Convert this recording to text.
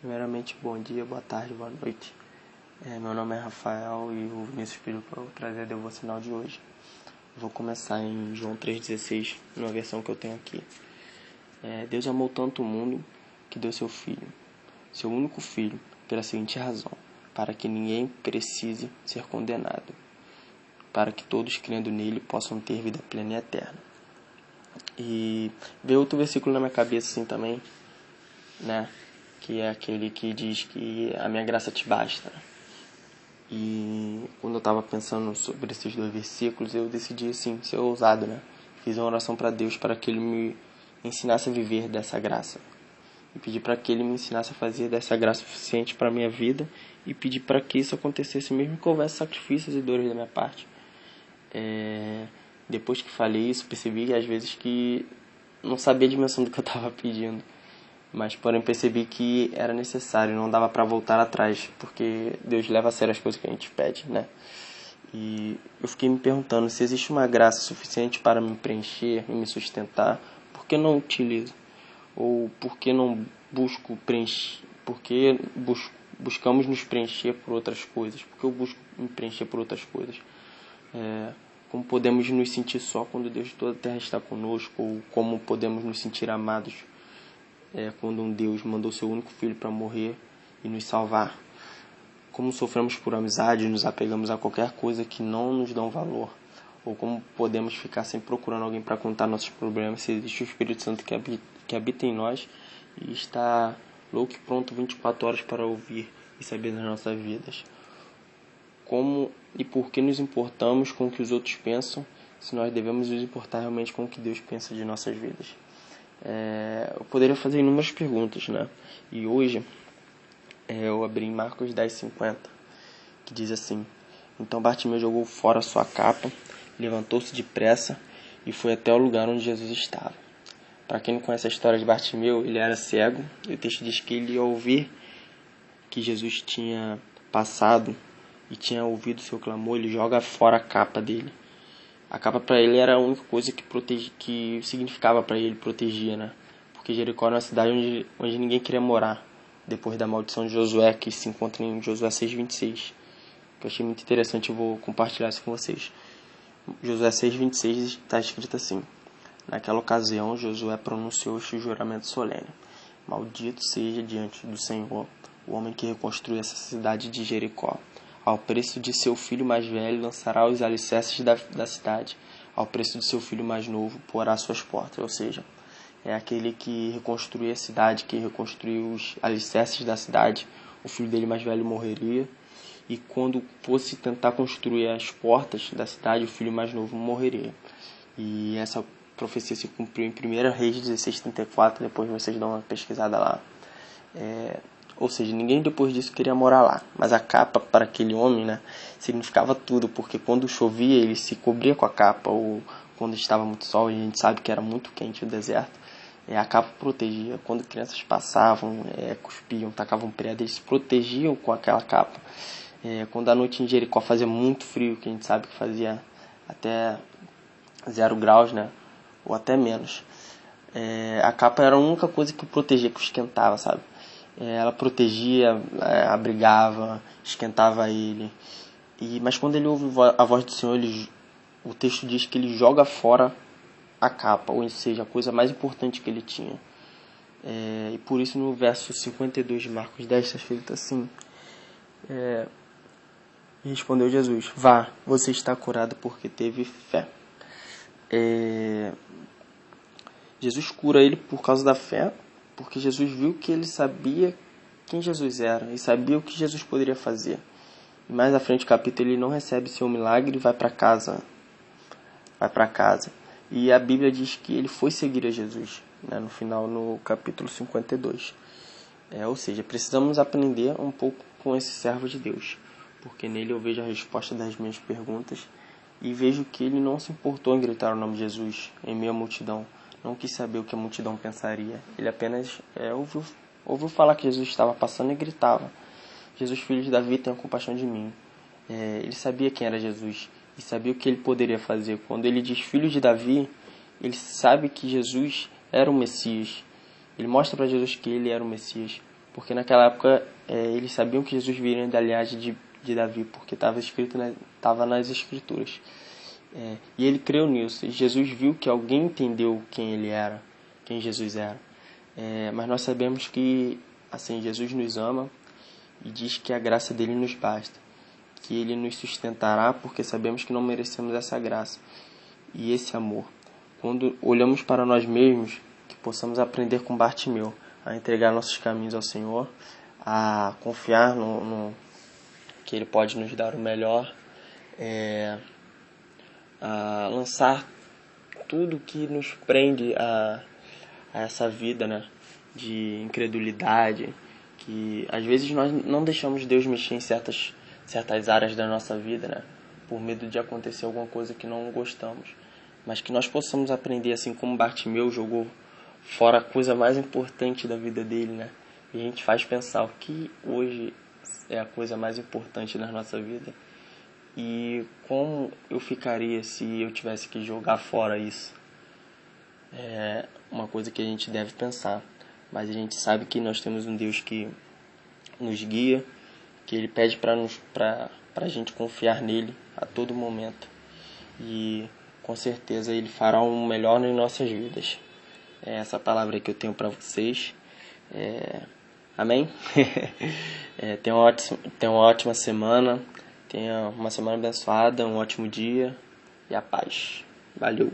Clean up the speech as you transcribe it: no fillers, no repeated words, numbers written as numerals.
Primeiramente, bom dia, boa tarde, boa noite. Meu nome é Rafael e o Vinícius pediu para eu trazer a devocional de hoje. Vou começar em João 3,16, numa versão que eu tenho aqui. Deus amou tanto o mundo que deu seu Filho, seu único Filho, pela seguinte razão: para que ninguém precise ser condenado, para que todos, crendo nele, possam ter vida plena e eterna. E veio outro versículo na minha cabeça assim também, né? Que é aquele que diz que a minha graça te basta. E quando eu estava pensando sobre esses dois versículos, eu decidi assim, ser ousado, né? Fiz uma oração para Deus para que Ele me ensinasse a viver dessa graça. E pedi para que Ele me ensinasse a fazer dessa graça suficiente para a minha vida. E pedi para que isso acontecesse mesmo que houvesse sacrifícios e dores da minha parte. Depois que falei isso, percebi às vezes que não sabia a dimensão do que eu estava pedindo. Mas, porém, percebi que era necessário, não dava para voltar atrás, porque Deus leva a sério as coisas que a gente pede, né? E eu fiquei me perguntando se existe uma graça suficiente para me preencher e me sustentar, por que não utilizo? Ou por que não busco preencher? Por que buscamos nos preencher por outras coisas? Por que eu busco me preencher por outras coisas? Como podemos nos sentir só quando Deus de toda a terra está conosco? Ou como podemos nos sentir amados quando um Deus mandou seu único Filho para morrer e nos salvar? Como sofremos por amizade e nos apegamos a qualquer coisa que não nos dão valor? Ou como podemos ficar sempre procurando alguém para contar nossos problemas se existe o Espírito Santo que habita em nós e está louco e pronto 24 horas para ouvir e saber das nossas vidas? Como e por que nos importamos com o que os outros pensam se nós devemos nos importar realmente com o que Deus pensa de nossas vidas? Eu poderia fazer inúmeras perguntas, né? E hoje eu abri em Marcos 10:50, que diz assim: Então Bartimeu jogou fora sua capa, levantou-se depressa e foi até o lugar onde Jesus estava. Para quem não conhece a história de Bartimeu, ele era cego, e o texto diz que ele, ao ouvir que Jesus tinha passado e tinha ouvido seu clamor, ele joga fora a capa dele. A capa para ele era a única coisa que significava para ele, protegia, né? Porque Jericó era uma cidade onde ninguém queria morar, depois da maldição de Josué, que se encontra em Josué 6:26. Que eu achei muito interessante, eu vou compartilhar isso com vocês. Josué 6:26 está escrito assim: Naquela ocasião, Josué pronunciou este juramento solene: Maldito seja diante do Senhor o homem que reconstrui essa cidade de Jericó. Ao preço de seu filho mais velho lançará os alicerces da cidade. Ao preço de seu filho mais novo porá suas portas. Ou seja, é aquele que reconstruiu a cidade, que reconstruiu os alicerces da cidade. O filho dele mais velho morreria. E quando fosse tentar construir as portas da cidade, o filho mais novo morreria. E essa profecia se cumpriu em 1 Reis 16:34. Depois vocês dão uma pesquisada lá. Ou seja, ninguém depois disso queria morar lá. Mas a capa para aquele homem, né, significava tudo, porque quando chovia ele se cobria com a capa, ou quando estava muito sol, e a gente sabe que era muito quente o deserto, a capa protegia. Quando crianças passavam, cuspiam, tacavam pedra, eles se protegiam com aquela capa. Quando a noite em Jericó fazia muito frio, que a gente sabe que fazia até 0 graus, né, ou até menos, a capa era a única coisa que protegia, que esquentava, sabe? Ela protegia, abrigava, esquentava ele. Mas quando ele ouve a voz do Senhor, o texto diz que ele joga fora a capa, ou seja, a coisa mais importante que ele tinha. E por isso no verso 52 de Marcos 10 está escrito assim: Respondeu Jesus: Vá, você está curado porque teve fé. Jesus cura ele por causa da fé, porque Jesus viu que ele sabia quem Jesus era e sabia o que Jesus poderia fazer. E mais à frente do capítulo ele não recebe seu milagre e vai para casa. E a Bíblia diz que ele foi seguir a Jesus, né, no final, no capítulo 52. Ou seja, precisamos aprender um pouco com esse servo de Deus, porque nele eu vejo a resposta das minhas perguntas e vejo que ele não se importou em gritar o nome de Jesus em meio à multidão. Não quis saber o que a multidão pensaria. Ele apenas ouviu falar que Jesus estava passando e gritava: Jesus, filho de Davi, tenha compaixão de mim. Ele sabia quem era Jesus e sabia o que ele poderia fazer. Quando ele diz filho de Davi, ele sabe que Jesus era o Messias. Ele mostra para Jesus que ele era o Messias. porque naquela época eles sabiam que Jesus viria da linhagem de Davi, porque estava escrito, estava nas Escrituras. E ele creu nisso. E Jesus viu que alguém entendeu quem ele era, quem Jesus era. Mas nós sabemos que assim, Jesus nos ama e diz que a graça dele nos basta, que ele nos sustentará porque sabemos que não merecemos essa graça e esse amor. Quando olhamos para nós mesmos, que possamos aprender com Bartimeu a entregar nossos caminhos ao Senhor, a confiar no que Ele pode nos dar o melhor, a lançar tudo que nos prende a essa vida, né, de incredulidade, que às vezes nós não deixamos Deus mexer em certas áreas da nossa vida, né, por medo de acontecer alguma coisa que não gostamos, mas que nós possamos aprender, assim como Bartimeu jogou fora a coisa mais importante da vida dele, né, e a gente faz pensar o que hoje é a coisa mais importante na nossa vida e como eu ficaria se eu tivesse que jogar fora isso. É uma coisa que a gente deve pensar, mas a gente sabe que nós temos um Deus que nos guia, que Ele pede para a gente confiar nele a todo momento e com certeza Ele fará um melhor nas nossas vidas. É essa palavra que eu tenho para vocês. Amém? Tenha uma ótima semana, tenha uma semana abençoada, um ótimo dia e a paz. Valeu!